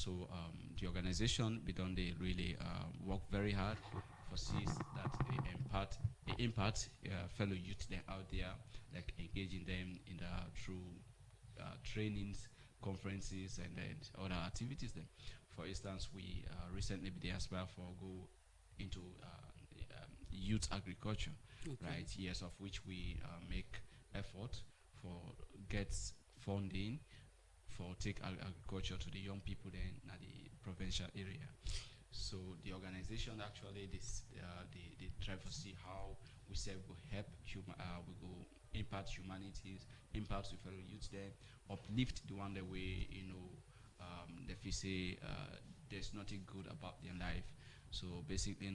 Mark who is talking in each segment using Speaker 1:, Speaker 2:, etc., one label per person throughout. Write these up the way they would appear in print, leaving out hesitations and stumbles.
Speaker 1: So the organization, we don't they really work very hard for sees that they impact fellow youth then out there, like engaging them in the through trainings, conferences, and then other activities. Then, for instance, we recently they aspire for go into youth agriculture,
Speaker 2: Okay.
Speaker 1: right? Yes, of which we make effort for gets funding for take agriculture to the young people then at the provincial area. So the organization actually they try to see how we say we help we go impact humanities, impact the fellow youth there, uplift the one that way if you say there's nothing good about their life. So basically,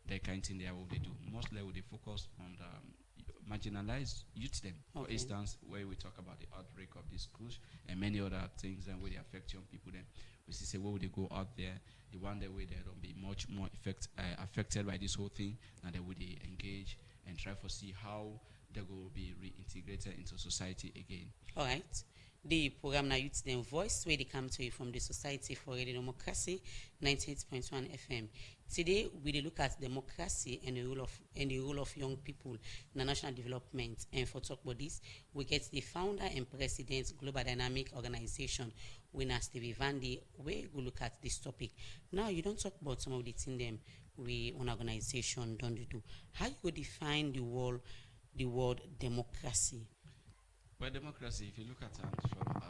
Speaker 1: that kind of thing there what they do. Mostly, what they focus on the marginalized youth them. For
Speaker 2: Okay.
Speaker 1: instance, where we talk about the outbreak of this cruise and many other things and where they affect young people then we see say where would they go out there, the one that way they don't be much more affected by this whole thing and they would they engage and try to see how they will be reintegrated into society again.
Speaker 2: All right. The program now Youth Them Voice, where they come to you from the Society for Radio Democracy, 98.1 FM. Today, we dey look at democracy and the role of young people in the national development. And for talk about this, we get the founder and president Global Dynamic Organization, winner Stevie Vandy, where we look at this topic. Now, you don't talk about some of the things them we on organization don't do. How you go define the word democracy?
Speaker 1: Well, democracy, if you look at it from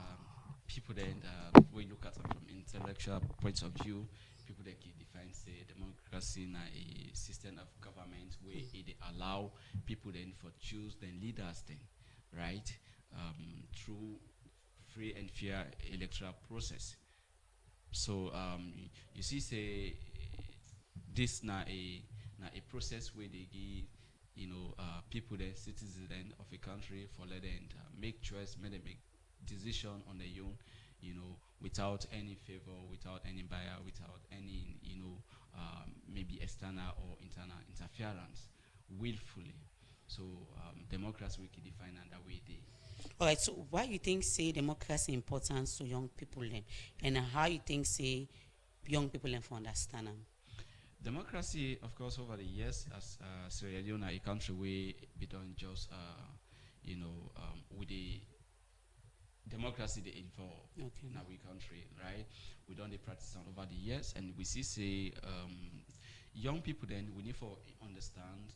Speaker 1: people then, we look at it from intellectual points of view, people that can define say democracy na a system of government where it allow people then for choose then leaders then, right? Through free and fair electoral process. So you see say this na a process where they give people the citizens of a country for let them make choice, make them make decision on their own, without any favor, without any buyer, without any maybe external or internal interference, willfully. So democracy we can define and that way they.
Speaker 2: All right. So why you think say democracy importance to young people then, and how you think say young people then for understand them?
Speaker 1: Democracy, of course, over the years, as Sierra Leone, a country where we don't just, with the democracy they involve
Speaker 2: Okay.
Speaker 1: in our country, right? We don't they practice on over the years, and we see say young people then we need to understand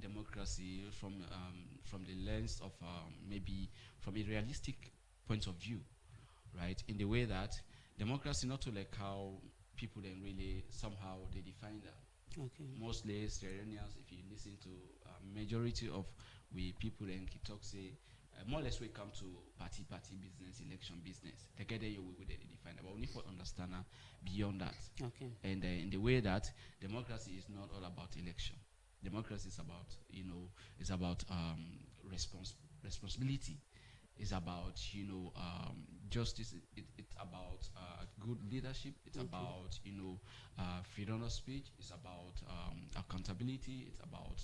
Speaker 1: democracy from the lens of maybe from a realistic point of view, right? In the way that democracy not to like how people then really somehow they define that.
Speaker 2: Okay.
Speaker 1: Mostly Sierra Leoneans, if you listen to majority of we people then can talk say more or less we come to party business, election business. Together you will they define that. But we need to understand beyond that.
Speaker 2: Okay.
Speaker 1: And in the way that democracy is not all about election. Democracy is about is about responsibility. It's about justice. It's about good leadership. It's
Speaker 2: Okay.
Speaker 1: about freedom of speech. It's about accountability. It's about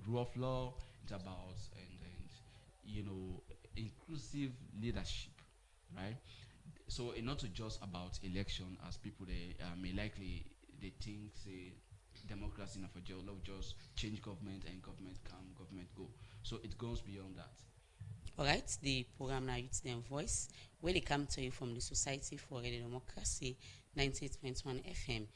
Speaker 1: rule of law. It's about inclusive leadership, right? So it's not just about election as people they may likely they think say democracy na for just change government and government come government go. So it goes beyond that.
Speaker 2: All right. The program now Youth Them Voice, where they come to you from the Society for Radio Democracy, 98.1 FM.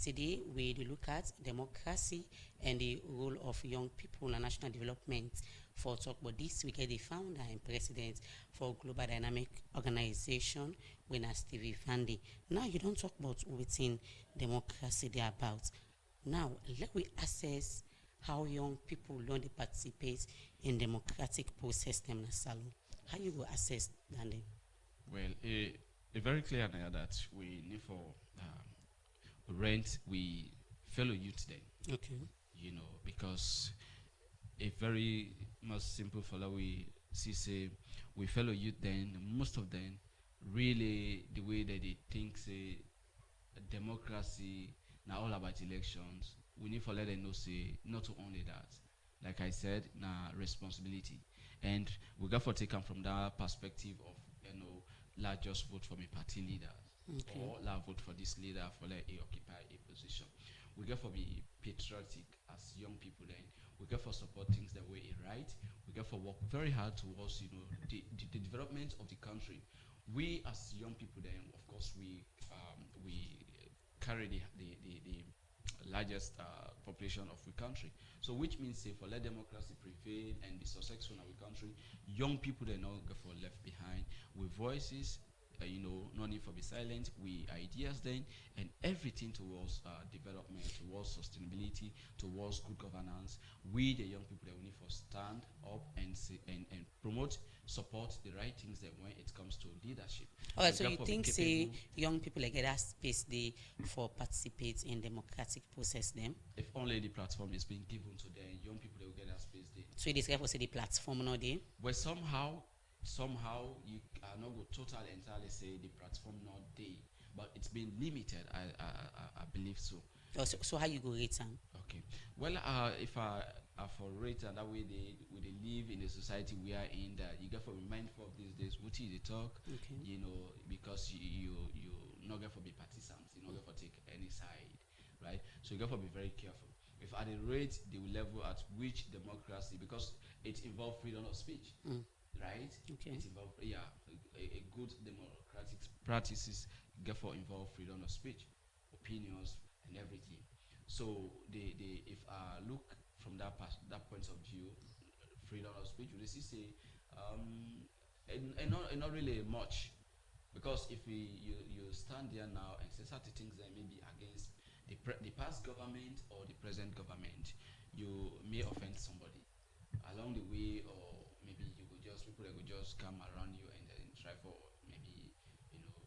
Speaker 2: Today, we will look at democracy and the role of young people in national development. For talk about this, we get the founder and president for Global Dynamic Organization, winner Stevie Vandy. Now, you don't talk about within democracy they're about. Now, let we assess how young people learn to participate in democratic process them na salon. How you go assess that then?
Speaker 1: Well, a very clear now that we need for rent we fellow youth then,
Speaker 2: Okay.
Speaker 1: because a very much simple fellow we see say we fellow youth then most of them really the way that they think say democracy now all about elections we need to let them know say not only that like I said na responsibility and we got to take them from that perspective of let's just vote for my party leader,
Speaker 2: Okay.
Speaker 1: or let's vote for this leader for let he occupy a position. We get for be patriotic as young people then. We get for support things that way right. We get for work very hard towards the development of the country. We as young people then, of course, we carry the largest population of the country. So which means say for let democracy prevail and be successful in our country, young people they not go for left behind with voices, no need for be silent, we ideas then, and everything towards development, towards sustainability, towards good governance. We the young people that we need for stand up and say, and promote, support the right things that when it comes to leadership.
Speaker 2: All right, so you
Speaker 1: Therefore, be
Speaker 2: think say
Speaker 1: capable.
Speaker 2: young people like get that space they for participate in democratic process them?
Speaker 1: If only the platform is being given to them, young people they will get that space there.
Speaker 2: So it is therefore say the platform no dey.
Speaker 1: But somehow you are not go total entirely say the platform not there, but it's been limited. I believe so.
Speaker 2: Oh, so how you go rate am?
Speaker 1: Okay. Well, if I for rate and that way they live in the society we are in, that you got to be mindful of these days. What you they talk,
Speaker 2: Okay.
Speaker 1: because you not get for be partisans, you not get for take any side, right? So you got to be very careful. If at the rate the level at which democracy, because it involves freedom of speech,
Speaker 2: Mm.
Speaker 1: right?
Speaker 2: Okay.
Speaker 1: It involves a good democratic practices get for involve freedom of speech, opinions, and everything. So the if I look from that point of view, freedom of speech, we see say, and not really much, because if you stand there now and say certain things that may be against the past government or the present government, you may offend somebody along the way, or maybe you could just people that could just come around you and then try for maybe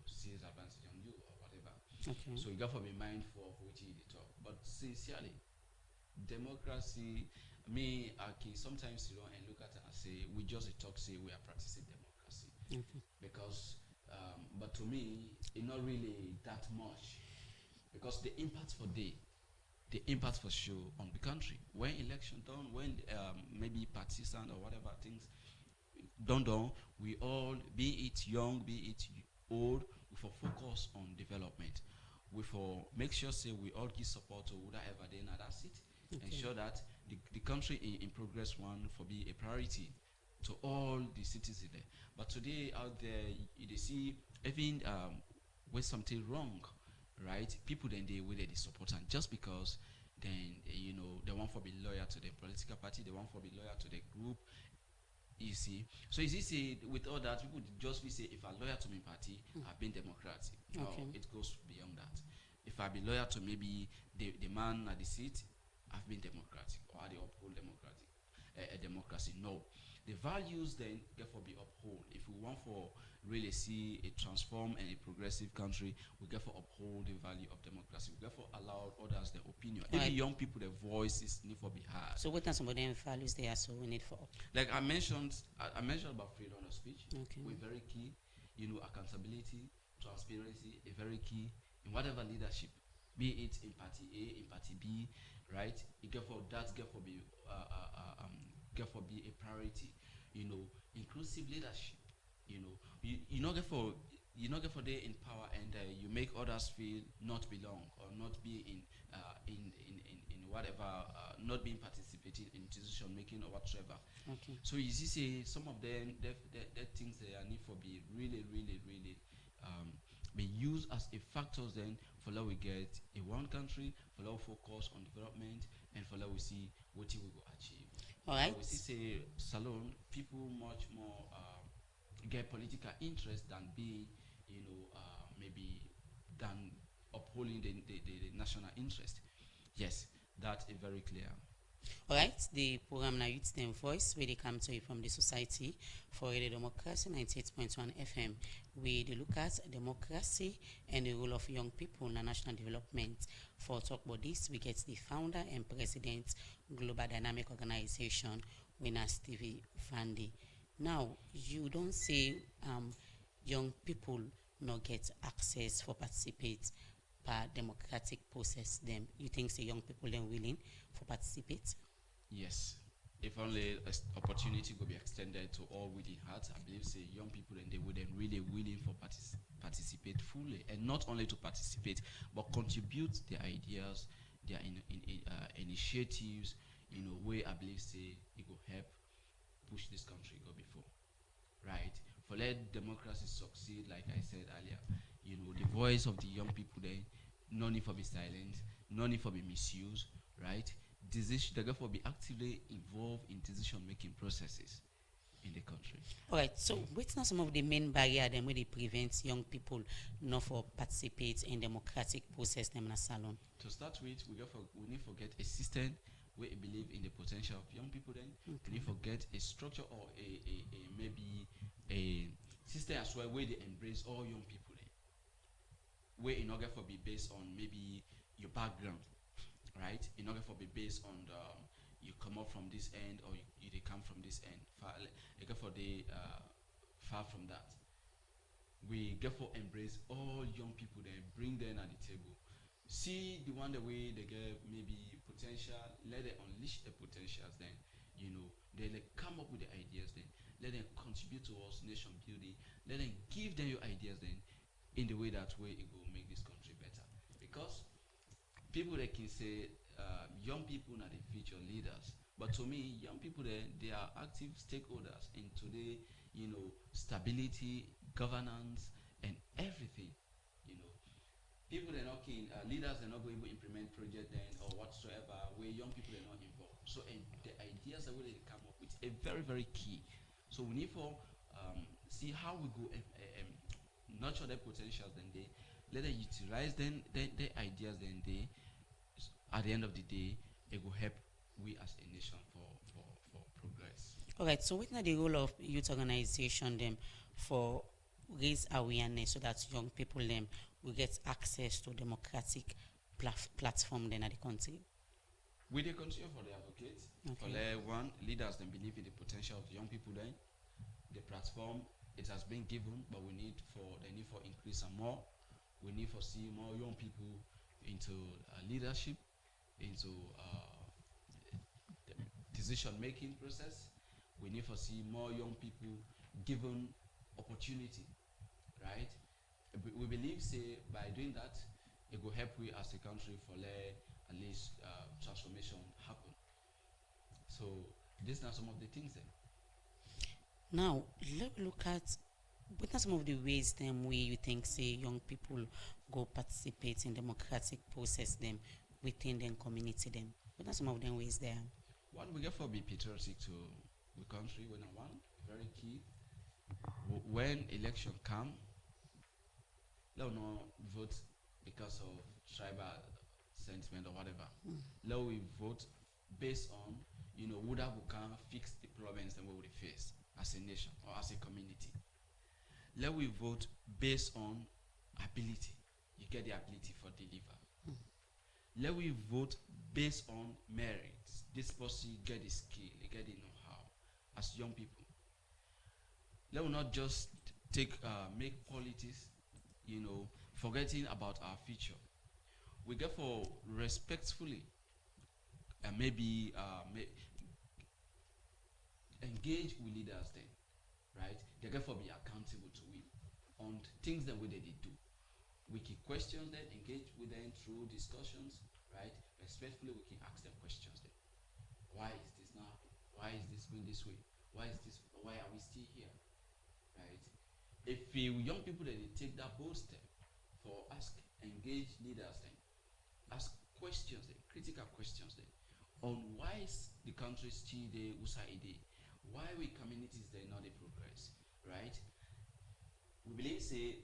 Speaker 1: seize advantage on you or whatever.
Speaker 2: Okay.
Speaker 1: So you got to be mindful of what you talk. But sincerely, democracy, me, okay, sometimes and look at it and say we just talk say we are practicing democracy,
Speaker 2: Okay.
Speaker 1: because but to me it's not really that much, because the impact for sure on the country when election done, when maybe partisan or whatever things done, we all, be it young, be it old, we for focus on development. We for make sure say we all give support to whatever they now that's it.
Speaker 2: Okay.
Speaker 1: Ensure that the country in progress one for be a priority to all the citizens there. But today out there they see even when something wrong, right? People then they will they support, and just because then they want for be loyal to the political party, they want for be loyal to the group. You see, so is this with all that people just be say if I'm loyal to my party, I've been democratic. No,
Speaker 2: Okay.
Speaker 1: it goes beyond that. If I be loyal to maybe the man at the seat, I've been democratic, or I uphold democracy. No, the values then therefore be uphold. If we want for really see a transform and a progressive country, we therefore uphold the value of democracy. We therefore allow others their opinion.
Speaker 2: Right.
Speaker 1: Even young people, their voices need for be heard.
Speaker 2: So what are some of them values they are so we need for?
Speaker 1: Like I mentioned about freedom of speech.
Speaker 2: Okay.
Speaker 1: We're very key. Accountability, transparency, a very key in whatever leadership, be it in party A, in party B, right? It therefore be a priority. Inclusive leadership. You not get for there in power, and you make others feel not belong or not be in whatever, not being participating in decision making or whatsoever.
Speaker 2: Okay.
Speaker 1: So you see, say some of them, that things they are need for be really, be used as a factors then for how we get a one country, for how focus on development, and for how we see what we will achieve.
Speaker 2: All right.
Speaker 1: We see say salon people much more get political interest than being, maybe than upholding the national interest. Yes, that is very clear.
Speaker 2: All right, the program now Youth Them Voice, where they come to you from the Society for Radio Democracy 98.1 FM. We do look at democracy and the role of young people in national development. For talk about this, we get the founder and president Global Dynamic Organization, Winner Stevie Vandy. Now, you don't say young people not get access for participate per democratic process them. You think say young people then willing for participate?
Speaker 1: Yes, if only opportunity could be extended to all within hearts, I believe say young people and they would then really willing for participate fully, and not only to participate but contribute their ideas, their initiatives, where I believe say it will help push this country go before, right? For let democracy succeed, like I said earlier, the voice of the young people then, no need for be silent, no need for be misused, right? Decision, therefore, be actively involved in decision-making processes in the country.
Speaker 2: All right. So, what's not some of the main barrier them where they prevent young people not for participate in democratic process them in a salon?
Speaker 1: To start with, we need to get a system where we believe in the potential of young people. Then we need to get a structure or a maybe a system as well where they embrace all young people. Then, where in order for be based on maybe your background, right? In order for be based on the you come up from this end or you they come from this end. Far for the far from that. We therefore embrace all young people then bring them at the table. See the one the way they get maybe potential, let them unleash the potentials then, they like come up with the ideas then, let them contribute towards nation building, let them give them your ideas then in the way that way it will make this country better. Because people that can say young people are the future leaders, but to me, young people they are active stakeholders in today, stability, governance, and everything. People they're not keen, leaders are not going to implement project then or whatsoever where young people are not involved. So and the ideas that they come up with are very very key. So we need to see how we go nurture their potentials then they let them utilize then their ideas then they at the end of the day, it will help we as a nation for progress.
Speaker 2: All right. So, what's not the role of youth organization them for raise awareness so that young people them will get access to democratic platform then at the country?
Speaker 1: We they continue for the advocates. Okay. For the one leaders then believe in the potential of young people then. The platform it has been given, but we need for increase and more. We need for see more young people into leadership, into decision-making process. We need to see more young people given opportunity, right? We believe, say, by doing that, it will help we as a country for at least transformation happen. So these are some of the things then.
Speaker 2: Now, let's look at what are some of the ways then where you think, say, young people go participate in democratic process them within their community them? What are some of them ways there?
Speaker 1: One, we get for be patriotic to the country when I want, very key. When election come, let not vote because of tribal sentiment or whatever. Let we vote based on, who that we can fix the problems that we will face as a nation or as a community. Let we vote based on ability. You get the ability for deliver. Let we vote based on merits. This person get the skill, they get the know-how as young people. Let we not just make politics, forgetting about our future. We therefore respectfully maybe engage with leaders then, right? They therefore be accountable to we on things that we they do. We can question them, engage with them through discussions, right? Respectfully, we can ask them questions then. Why is this not happening? Why is this going this way? Why are we still here? Right? If young people that they take that bold step for engage leaders then, ask questions then, critical questions then, on why is the country still there, why we communities they not they progress, right? We believe say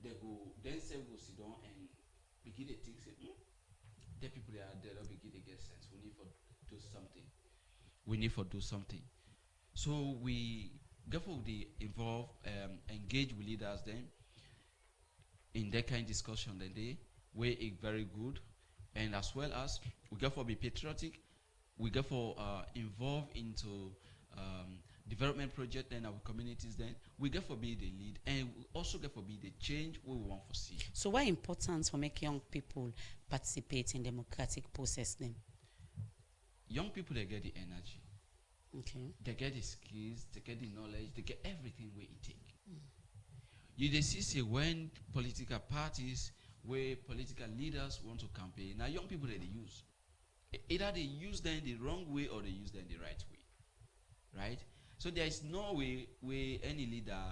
Speaker 1: they go then say we sit down and begin to think say, the people that are there begin to get sense. We need to do something. We need to do something. So we therefore they involve engage with leaders then in that kind of discussion then they where it very good, and as well as we therefore be patriotic. We therefore involve into development project in our communities then. We therefore be the lead and we also therefore be the change we want to see.
Speaker 2: So why important for make young people participate in democratic process then?
Speaker 1: Young people they get the energy,
Speaker 2: Okay.
Speaker 1: They get the skills, they get the knowledge, they get everything where it take. You dey see say when political parties, where political leaders want to campaign, now young people that they use. Either they use them the wrong way or they use them the right way. Right? So there is no way where any leader,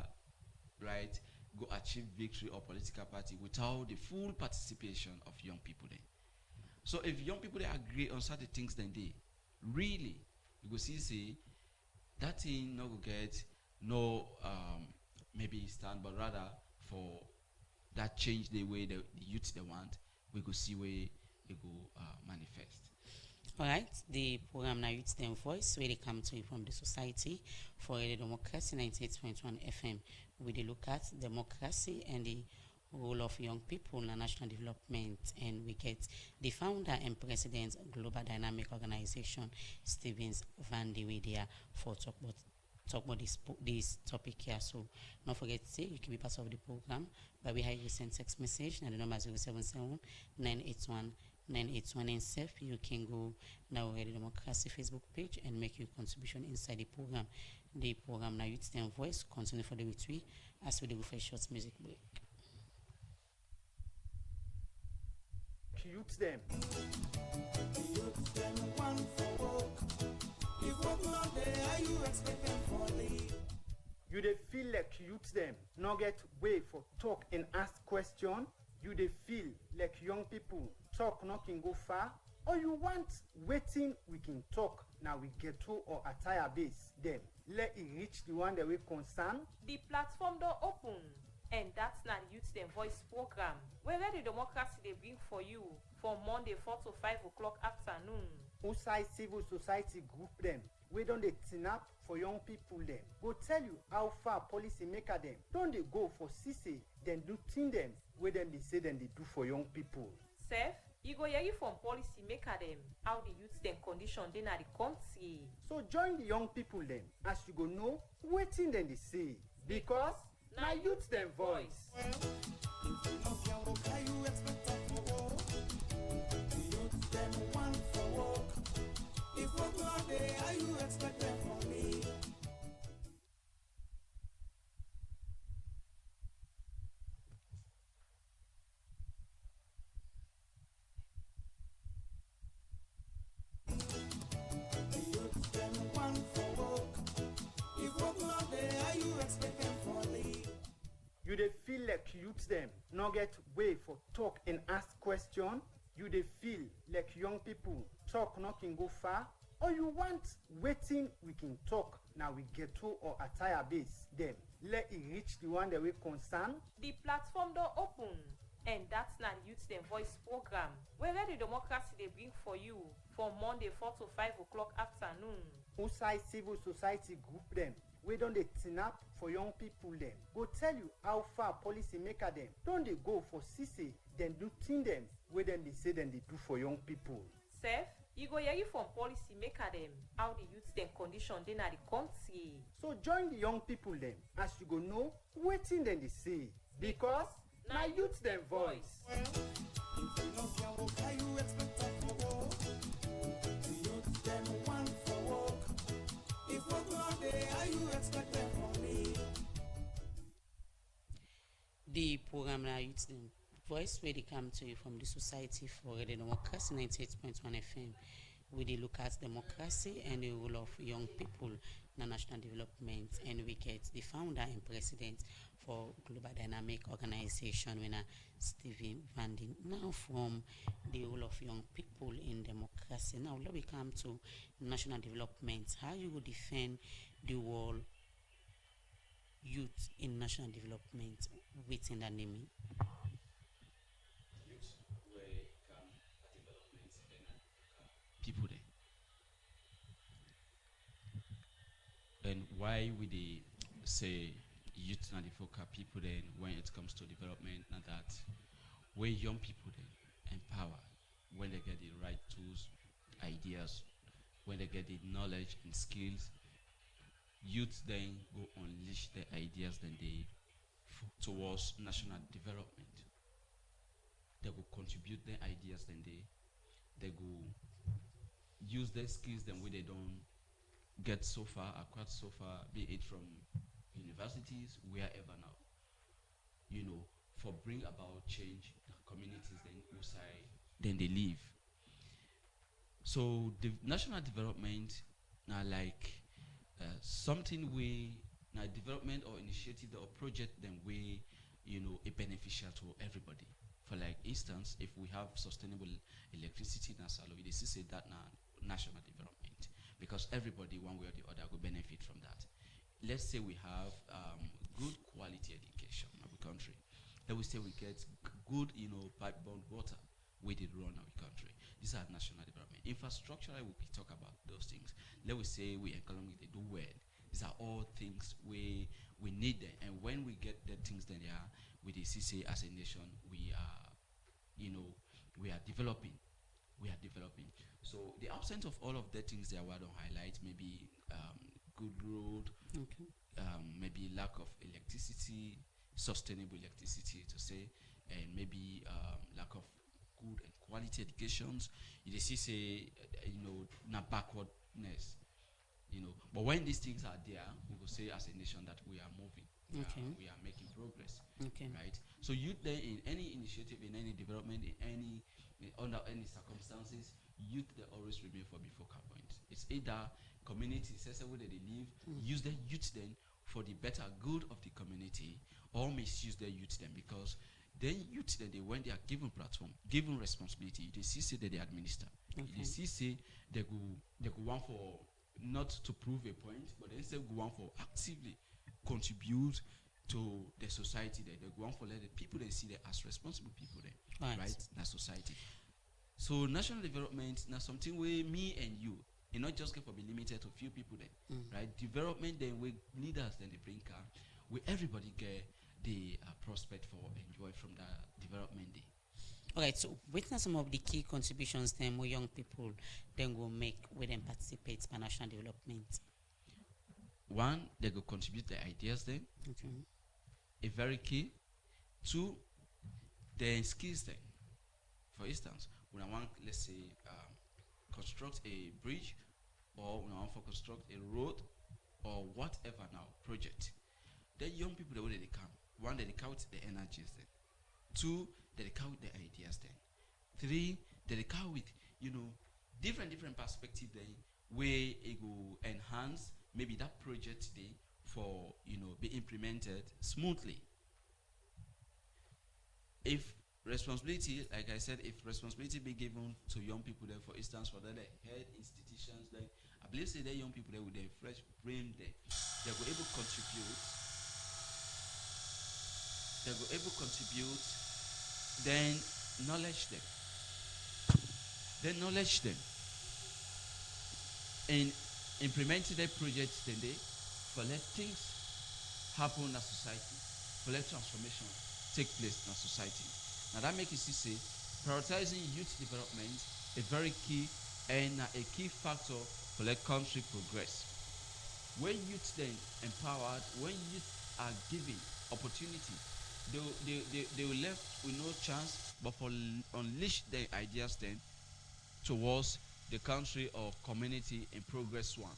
Speaker 1: right, go achieve victory or political party without the full participation of young people then. So if young people they agree on certain things then they really you go see say that thing no go get no maybe stand but rather for that change the way the youth they want, we go see where it go manifest.
Speaker 2: All right, the program now Youth Them Voice, where they come to you from the Society for the Democracy 98.1 FM. We they look at democracy and the role of young people in national development, and we get the founder and president of Global Dynamic Organization, Stevens Van de Wedia, for talk about this topic here. So don't forget to say you can be part of the program by we have you send text message and the number 077 981 981 and self. You can go now at the Democracy Facebook page and make your contribution inside the program. The program now Youth Them Voice continue for the week as we do for a short music break.
Speaker 3: Youth them. Youth them one for work. If work not there, are you expecting for leave? You dey feel like youth them not get way for talk and ask question. You dey feel like young people talk not can go far. Or you want waiting we can talk now we get to or attire base them. Let it reach the one that we concern.
Speaker 4: The platform door open. And that's not Youth Them Voice program. Where the democracy they bring for you from Monday 4 to 5 o'clock afternoon.
Speaker 3: Outside civil society group them. We don't they tin up for young people them. Go tell you how far policy maker them. Don't they go for CC then do thing them where them they say then they do for young people.
Speaker 4: Sef, you go hear you from policy maker them how the youth them condition they na the country.
Speaker 3: So join the young people them as you go know waiting then they say. Because now youth them voice. Well, if you know your work, are you expected for work? Youth them one for work. If work not there, are you expected for me? Youth them one for work. If work not there, are you expected for me? You dey feel like youth them not get way for talk and ask question. You dey feel like young people talk not can go far. Or you want waiting we can talk now we get to or attire base them. Let it reach the one that we concern.
Speaker 4: The platform door open. And that's not Youth Them Voice program. Where the democracy they bring for you from Monday 4 to 5 o'clock afternoon.
Speaker 3: Outside civil society group them. We don't they tin up for young people them. Go tell you how far policy maker them. Don't they go for CC then do thing them where then they say then they do for young people.
Speaker 4: Sef, you go hear you from policy maker them how the youth them condition they na the country.
Speaker 3: So join the young people them as you go know waiting then they say. Because now youth them voice. Well, if you know your work, are you expected for work? Youth them one for work. If work not there, are you expected for me?
Speaker 2: The program now Youth Them Voice, where they come to you from the Society for the Democracy 98.1 FM. We they look at democracy and the role of young people in national development, and we get the founder and president for Global Dynamic Organization, winner Stephen Van Den. Now from the role of young people in democracy. Now let me come to national development. How you would defend the role youth in national development within that name?
Speaker 1: Youth where come development people there. And why would they say youth and the focal people then when it comes to development and that where young people then empower when they get the right tools, ideas, when they get the knowledge and skills, youth then go unleash their ideas then they towards national development. They will contribute their ideas then they go use their skills then where they don't get so far, acquired so far, be it from universities, wherever now, you know, for bring about change in communities then outside then they live. So the national development now like something we now development or initiative or project then we you know a beneficial to everybody. For like instance, if we have sustainable electricity in Salo, it is say that now national development because everybody one way or the other will benefit from that. Let's say we have good quality education in our country. Then we say we get good you know pipe-borne water we did run our country. These are national development. Infrastructure, we talk about those things. Let we say we economy they do well. These are all things we need them. And when we get the things that they are with the CCA as a nation, we are, you know, we are developing. We are developing. So the absence of all of the things that I want to highlight, maybe good road,
Speaker 2: Okay.
Speaker 1: maybe lack of electricity, sustainable electricity to say, and maybe lack of good and quality educations. You see, say, you know, not backwardness, you know. But when these things are there, we will say as a nation that we are moving.
Speaker 2: Okay.
Speaker 1: We are making progress.
Speaker 2: Okay.
Speaker 1: Right. So youth then in any initiative, in any development, in any under any circumstances, youth they always remain for before point. It's either community, says where they live, use the youth then for the better good of the community, or misuse their youth then because then youth then they when they are given platform, given responsibility, they see say that they administer.
Speaker 2: Okay.
Speaker 1: They see say they go want for not to prove a point, but they say go want for actively contribute to the society there. They go on for let the people they see them as responsible people there, right? In that society. So national development now something where me and you not just get for be limited to few people there, right? Development then we leaders then they bring car where everybody get the prospect for enjoy from that development day.
Speaker 2: All right, so what are some of the key contributions then more young people then will make when them participate in national development?
Speaker 1: One, they go contribute their ideas then.
Speaker 2: Okay.
Speaker 1: A very key. Two, their skills then. For instance, when I want, let's say, construct a bridge, or when I want to construct a road, or whatever now project, then young people the way they come. One, they count the energies then. Two, they count the ideas then. Three, they count with different perspective then, where it will enhance maybe that project today for be implemented smoothly. If responsibility, like I said, if responsibility be given to young people then, for instance, for the head institutions, then I believe say that young people there with their fresh brain there, they will able to contribute. They will able to contribute. Then knowledge them. Then knowledge them. In implementing their projects, then they for let things happen in a society, for let transformation take place in a society. Now that makes you see prioritizing youth development a very key and a key factor for let country progress. When youth then empowered, when youth are given opportunity, they will left with no chance but for unleash their ideas then towards the country or community in progress one.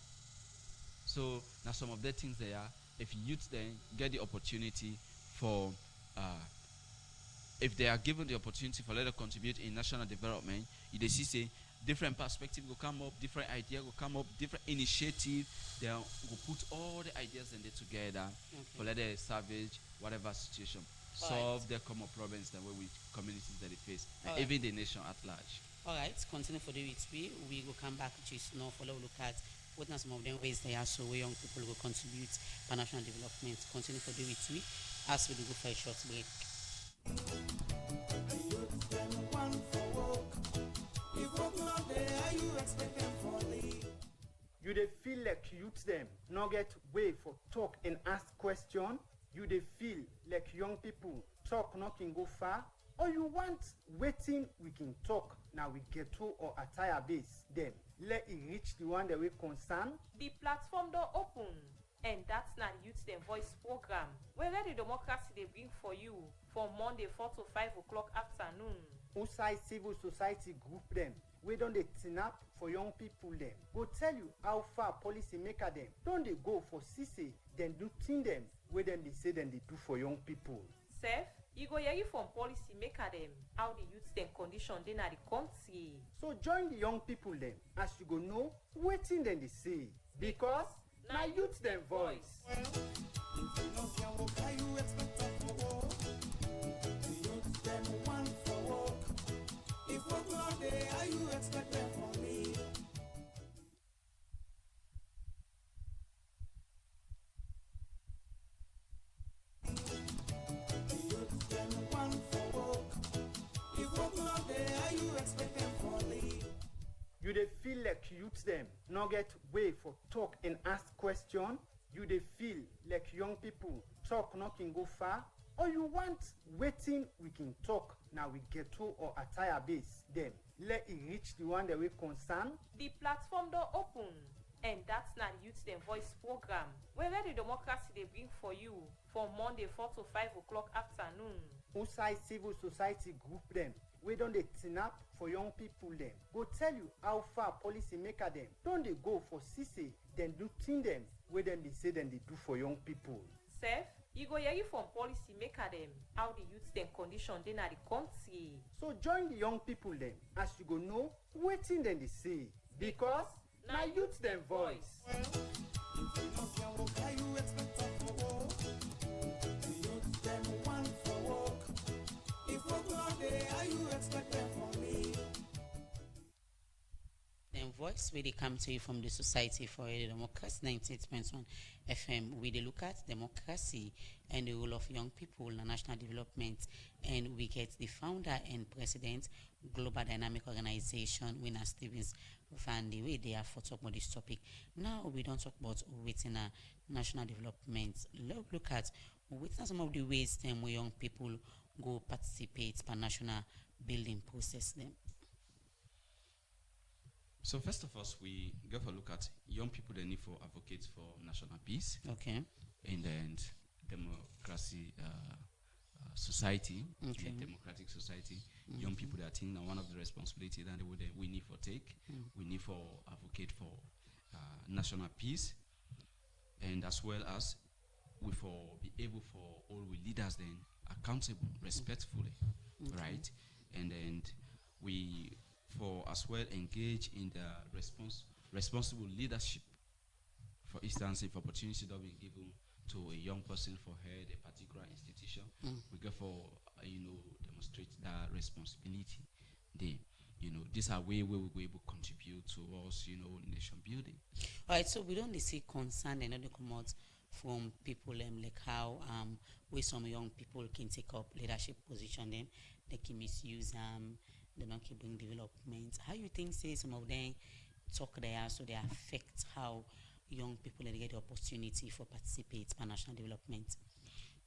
Speaker 1: So now some of the things there are, if youth then get the opportunity for if they are given the opportunity for let them contribute in national development, they see say different perspective will come up, different idea will come up, different initiative, they will put all the ideas and they together for let them salvage whatever situation, solve their common problems that way with communities that they face, and even the nation at large.
Speaker 2: All right, continue for the weeks. We will come back to now for look at what are some of them ways they are so where young people will contribute to national development. Continue for the weeks as we go for a short break.
Speaker 3: You dey feel like youth them not get way for talk and ask question. You dey feel like young people talk not can go far. Or you want waiting we can talk now we get to or attire base them. Let it reach the one that we concern.
Speaker 4: The platform door open, and that's not Youth Them Voice program. Where the democracy they bring for you from Monday 4 to 5 o'clock afternoon.
Speaker 3: Outside civil society group them. wey don dey tinap for young people dem go tell you how far policy maker dem don dey go for see say dem do thing dem wey dem dey say dem dey do for young people.
Speaker 4: Sef, you go hear from policy maker dem how the youth dem condition dey na the country.
Speaker 3: So join the young people dem as you go know wetin dem dey say because na youth dem voice.
Speaker 5: If you no can work, how you expect them to work? The youth them want for work. If work no dey, how you expect them for me? The youth them want for work. If work no dey, how you expect them for me?
Speaker 3: You dey feel like youth dem no get way for talk and ask question? You dey feel like young people talk no can go far? Or you want wetin we can talk na we ghetto or attire base dem let e reach the one that we concern?
Speaker 4: The platform don open and that's na the youth dem voice program wey Radio Democracy dey bring for you from Monday 4 to 5 o'clock afternoon.
Speaker 3: Outside civil society group dem wey don dey tinap for young people dem go tell you how far policy maker dem don dey go for see say dem do thing dem wey dem dey say dem dey do for young people.
Speaker 4: Sef, you go hear from policy maker dem how the youth dem condition dey na the country.
Speaker 3: So join the young people dem as you go know wetin dem dey say because na youth dem voice.
Speaker 5: If you no can work, how you expect them to work? The youth them want for work. If work no dey, how you expect them for me?
Speaker 2: Dem voice wey dey come to you from the Society for Radio Democracy 98.1 FM. We dey look at democracy and the role of young people in national development, and we get the founder and president Global Dynamic Organization, Winner Stevens Van de way they are for talk about this topic. Now we don't talk about within national development. Let's look at within some of the ways them where young people go participate per national building process them.
Speaker 1: So first of all, we go for a look at young people they need for advocates for national peace.
Speaker 2: Okay.
Speaker 1: And then democracy society,
Speaker 2: Okay.
Speaker 1: democratic society. Young people that think now one of the responsibilities that we need for take, we need for advocate for national peace, and as well as we for be able for all we leaders then accountable respectfully, right? And then we for as well engage in the responsible leadership. For instance, if opportunity that we given to a young person for head a particular institution, we go for demonstrate that responsibility. These are way where we will able to contribute towards nation building.
Speaker 2: All right, so we don't see concern and not come out from people like how where some young people can take up leadership position, then they can misuse they don't keep doing development. How you think say some of them talk there so they affect how young people get the opportunity for participate in national development?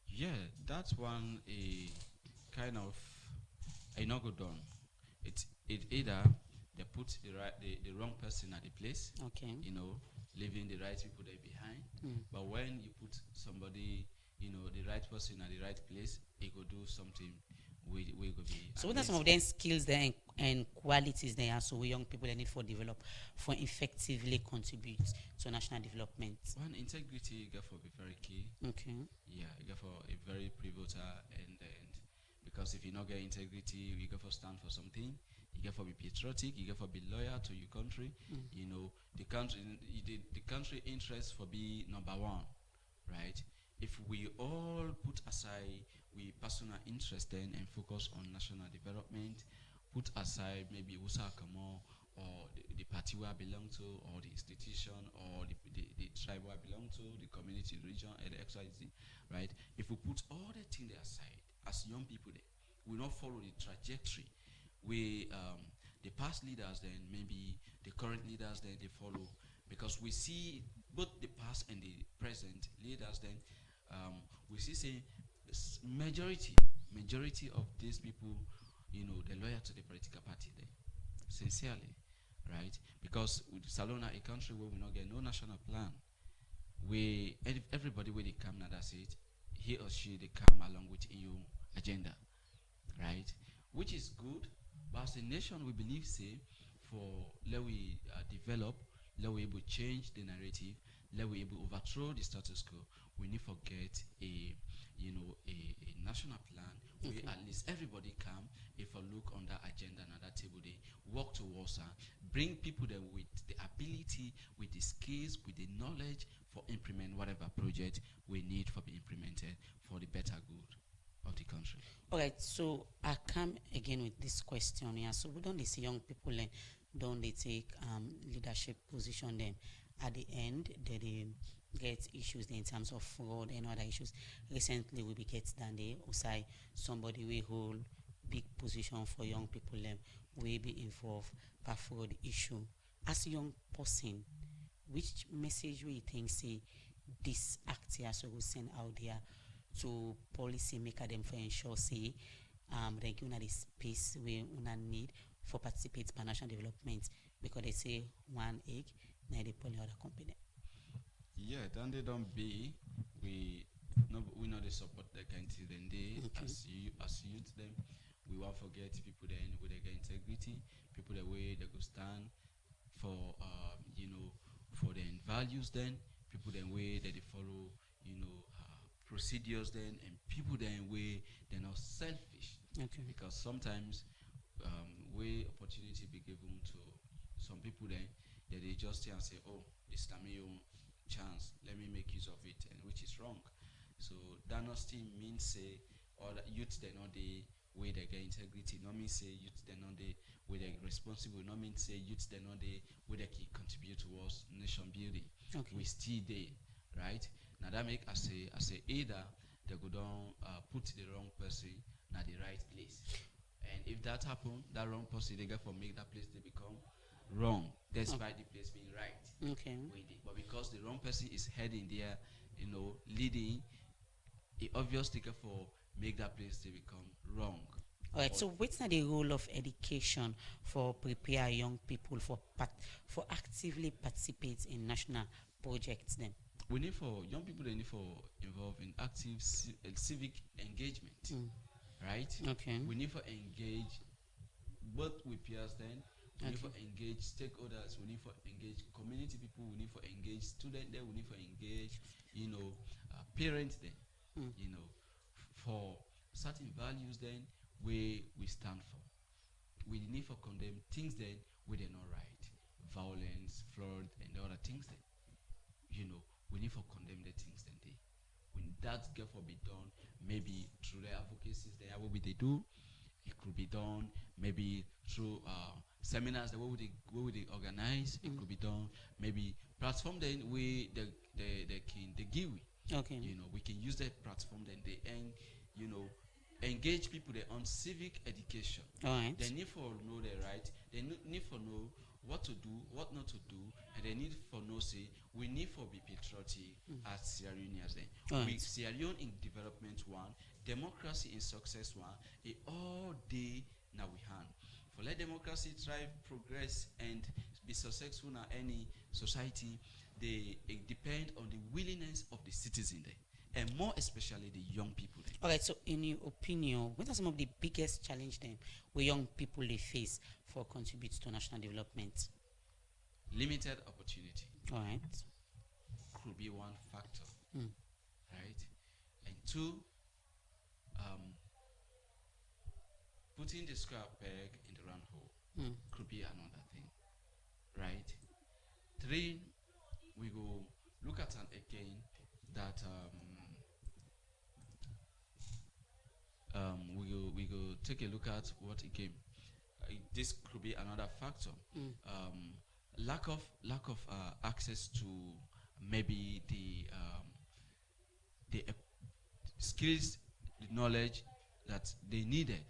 Speaker 1: Yeah, that's one a kind of a no go done. It either they put the wrong person at the place,
Speaker 2: Okay.
Speaker 1: leaving the right people there behind. But when you put somebody, the right person at the right place, it go do something we go be.
Speaker 2: So what are some of them skills there and qualities there so young people they need for develop for effectively contribute to national development?
Speaker 1: One, integrity got for be very key.
Speaker 2: Okay.
Speaker 1: Yeah, you got for a very pivotal and because if you not get integrity, you got for stand for something. You got for be patriotic. You got for be loyal to your country. The country interest for be number one, right? If we all put aside we personal interest then and focus on national development, put aside maybe Usakamo or the party where I belong to, or the institution, or the tribe where I belong to, the community, the region, and the XYZ, right? If we put all the things aside, as young people, we not follow the trajectory. We the past leaders, then maybe the current leaders, then they follow, because we see both the past and the present leaders. Then we see say majority of these people, they're loyal to the political party. Then sincerely. Right, because with Salona, a country where we not get no national plan, everybody where they come now, that's it. He or she they come along with EU agenda, right? Which is good, but as a nation we believe say for let we develop, let we able change the narrative, let we able overthrow the status quo. We need to get a a national plan where at least everybody come if I look on that agenda and that table they work towards bring people there with the ability, with the skills, with the knowledge for implement whatever project we need for be implemented for the better good of the country.
Speaker 2: All right, so I come again with this question here. So we don't see young people then don't they take leadership position then at the end they get issues in terms of fraud and other issues. Recently we be get down there outside somebody we hold big position for young people them will be involved by fraud issue. As a young person, which message we think say this act here so we send out there to policy maker them for ensure say they give una the space we una need for participate in national development because they say one egg now they pull the other company.
Speaker 1: Yeah, then they don't be we know they support the country then they as youth them we won't forget people then with their integrity, people the way they go stand for for their values then, people then way that they follow procedures then, and people then way they're not selfish.
Speaker 2: Okay.
Speaker 1: Because sometimes way opportunity be given to some people then that they just say and say, oh, this time your chance, let me make use of it, and which is wrong. So that not still means say all the youth they know the way they get integrity, not mean say youth they know the way they responsible, not mean say youth they know the way they can contribute towards nation building.
Speaker 2: Okay.
Speaker 1: We still there, right? Now that make I say either they go down put the wrong person at the right place. And if that happen, that wrong person they get for make that place they become wrong, despite the place being right.
Speaker 2: Okay.
Speaker 1: But because the wrong person is heading there, leading, it obviously get for make that place to become wrong.
Speaker 2: All right. So what's not the role of education for prepare young people for actively participate in national projects then?
Speaker 1: We need for young people they need for involved in active civic engagement, right?
Speaker 2: Okay.
Speaker 1: We need for engage both with peers then. We need for engage stakeholders. We need for engage community people. We need for engage students there. We need for engage, parents then. For certain values then we stand for. We need for condemn things then where they're not right, violence, fraud, and the other things then. We need for condemn the things then they. When that get for be done, maybe through the advocacies they what would they do. It could be done maybe through seminars that what would they organize. It could be done maybe platform then we they give.
Speaker 2: Okay.
Speaker 1: We can use that platform then they engage people there on civic education.
Speaker 2: All right.
Speaker 1: They need for know their right. They need for know what to do, what not to do, and they need for know say we need for be patriotic as Sierra Leoneans then.
Speaker 2: All
Speaker 1: We
Speaker 2: right.
Speaker 1: Sierra Leone in development one, democracy in success one, it all day now we hand. For let democracy thrive, progress, and be successful in any society, it depend on the willingness of the citizen there, and more especially the young people there.
Speaker 2: All right. So in your opinion, what are some of the biggest challenge then where young people they face for contribute to national development?
Speaker 1: Limited opportunity
Speaker 2: All right.
Speaker 1: could be one factor, right? And two, putting the square peg in the round hole could be another thing, right? Three, we go look at an again that we go take a look at what again. This could be another factor. Lack of access to maybe the skills, the knowledge that they needed,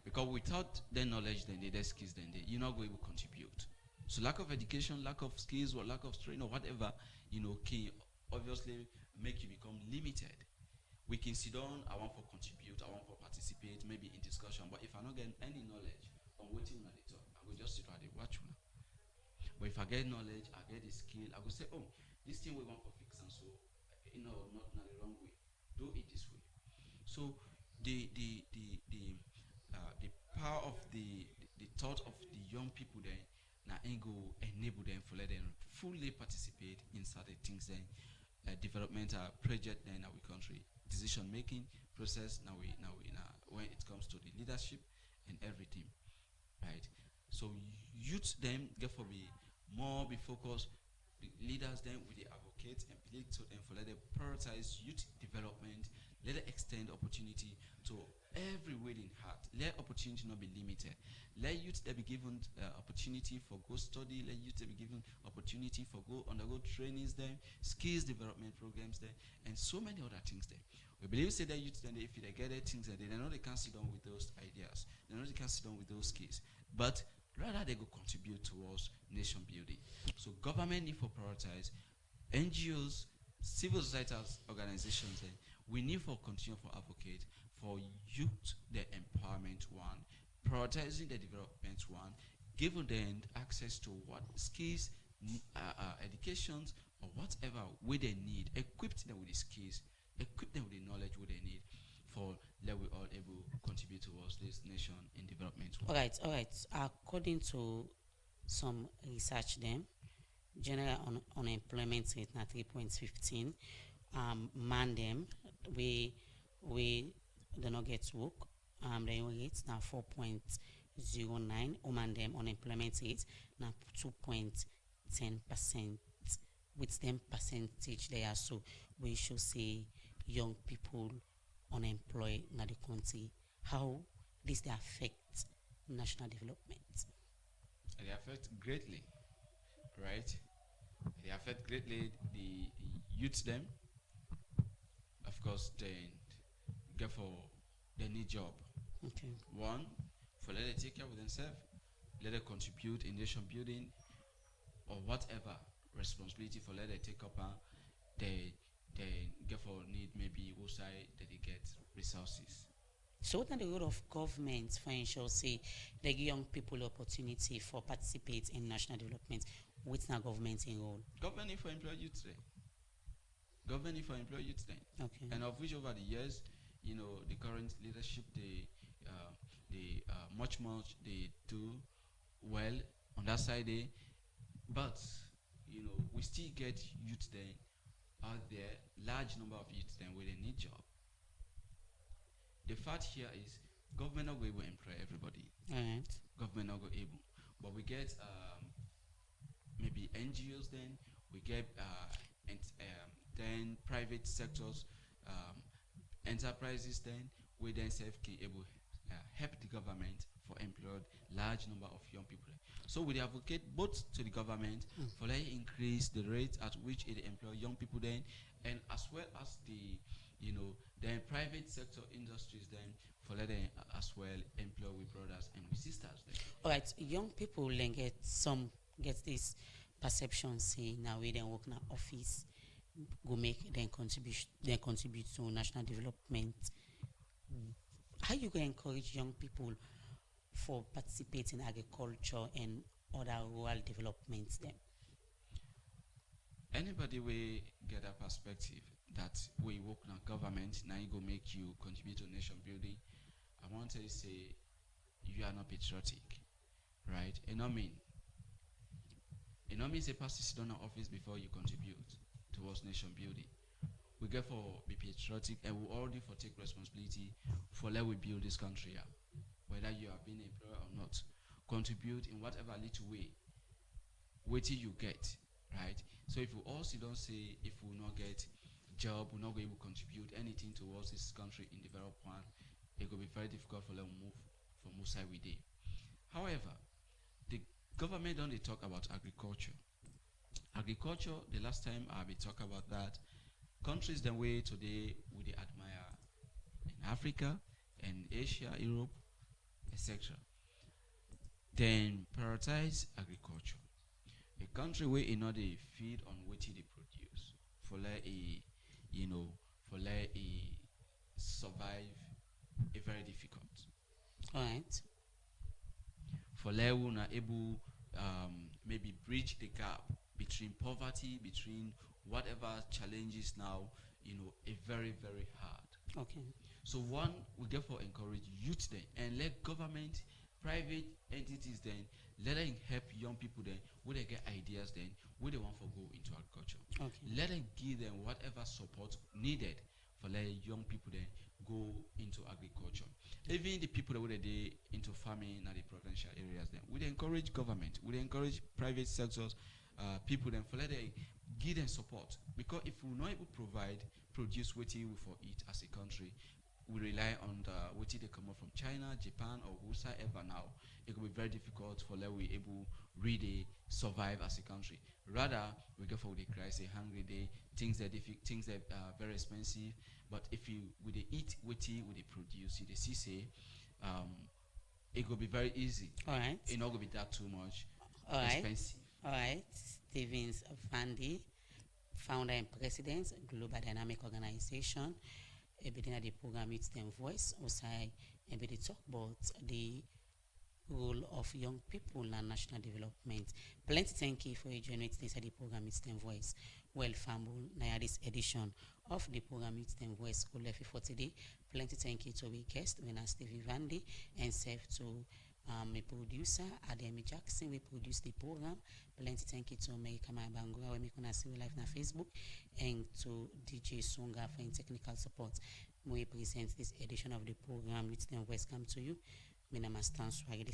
Speaker 1: because without their knowledge, then their skills, then you're not going to contribute. So lack of education, lack of skills, or lack of training, or whatever, can obviously make you become limited. We can sit down, I want to contribute, I want to participate, maybe in discussion, but if I don't get any knowledge on what you want to talk, I will just sit down and watch one. But if I get knowledge, I get the skill, I will say, oh, this thing we want to fix, and so, not the wrong way, do it this way. So the power of the thought of the young people then now and go enable them for let them fully participate in certain things then developmental project in our country, decision making process now when it comes to the leadership and everything, right? So youth them therefore be focused, the leaders then with the advocates and political and for let them prioritize youth development, let them extend opportunity to every willing heart. Let opportunity not be limited. Let youth they be given opportunity for go study. Let youth they be given opportunity for go undergo trainings there, skills development programs there, and so many other things there. We believe say that youth then if they get their things there, they know they can't sit down with those ideas. They know they can't sit down with those skills, but rather they go contribute towards nation building. So government need for prioritize NGOs, civil society organizations. We need for continue for advocate for youth the empowerment one, prioritizing the development one, giving them access to what skills, educations, or whatever way they need, equip them with the skills, equip them with the knowledge what they need for that we all able to contribute towards this nation in development one.
Speaker 2: All right. According to some research, them general unemployment rate na 3.15. Man them we do not get work. The young rate na 4.09. Woman them unemployment rate na 2.10%. With them percentage there, so we should say young people unemployed in the country. How this they affect national development?
Speaker 1: They affect greatly, right? They affect greatly the youth them. Of course, they need job.
Speaker 2: Okay.
Speaker 1: One, for let them take care of themselves, let them contribute in nation building, or whatever responsibility for let them take up. They therefore need maybe outside that they get resources.
Speaker 2: So what are the role of government for ensure say they give young people opportunity for participate in national development? What's now government in role?
Speaker 1: Government for employ youth then. Government for employ youth then.
Speaker 2: Okay.
Speaker 1: And of which over the years, the current leadership they much they do well on that side there, but we still get youth then out there, large number of youth then where they need job. The fact here is government not going to employ everybody.
Speaker 2: All right.
Speaker 1: Government not going able, but we get maybe NGOs then we get then private sectors, enterprises then we then self can able help the government for employed large number of young people. So we advocate both to the government for like increase the rate at which it employ young people then, and as well as the then private sector industries then for let them as well employ with brothers and with sisters then.
Speaker 2: All right. Young people then get this perception say now we then work in an office, go make then contribute to national development. How you going to encourage young people for participating in agriculture and other rural developments then?
Speaker 1: Anybody will get a perspective that we work in a government now you go make you contribute to nation building. I want to say you are not patriotic, right? It not mean say pass sit down in office before you contribute towards nation building. We get for be patriotic and we already for take responsibility for let we build this country up. Whether you have been employed or not, contribute in whatever little way. Wait till you get, right? So if you also don't say if we will not get job, we're not going to contribute anything towards this country in developed one, it will be very difficult for them to move from outside we did. However, the government don't they talk about agriculture. Agriculture, the last time I be talk about that, countries the way today we they admire in Africa and Asia, Europe, etc. Then prioritize agriculture. A country where they feed on what they produce for like a survive a very difficult.
Speaker 2: All right.
Speaker 1: For like we are able maybe bridge the gap between poverty, between whatever challenges now, a very, very hard.
Speaker 2: Okay.
Speaker 1: So one, we therefore encourage youth then and let government private entities then let them help young people then where they get ideas then where they want to go into agriculture.
Speaker 2: Okay.
Speaker 1: Let them give them whatever support needed for let young people then go into agriculture. Even the people that were they into farming at the provincial areas then we encourage government, we encourage private sectors, people then for let them give them support, because if we're not able to produce what we for eat as a country, we rely on the what they come up from China, Japan, or whosoever now, it will be very difficult for let we able really survive as a country. Rather, we go for the crisis, hungry day, things that very expensive. But if you with the eat what they produce, the CC, it will be very easy.
Speaker 2: All right.
Speaker 1: It not gonna be that too much
Speaker 2: All right.
Speaker 1: expensive.
Speaker 2: All right. Stevens Vandy, founder and president, Global Dynamic Organization. Everything at the program Youth Them Voice. Also, everybody talk about the role of young people and national development. Plenty thank you for joining this at the program Youth Them Voice. Well, Famble, now this edition of the program Youth Them Voice school left for today. Plenty thank you to our guest, Winner Stevie Vandy, and self to my producer, Ademi Jackson. We produce the program. Plenty thank you to America Bangura, we make on see live on Facebook, and to DJ Songa for technical support. We present this edition of the program Youth Them Voice come to you. My name is Stan Swaggy.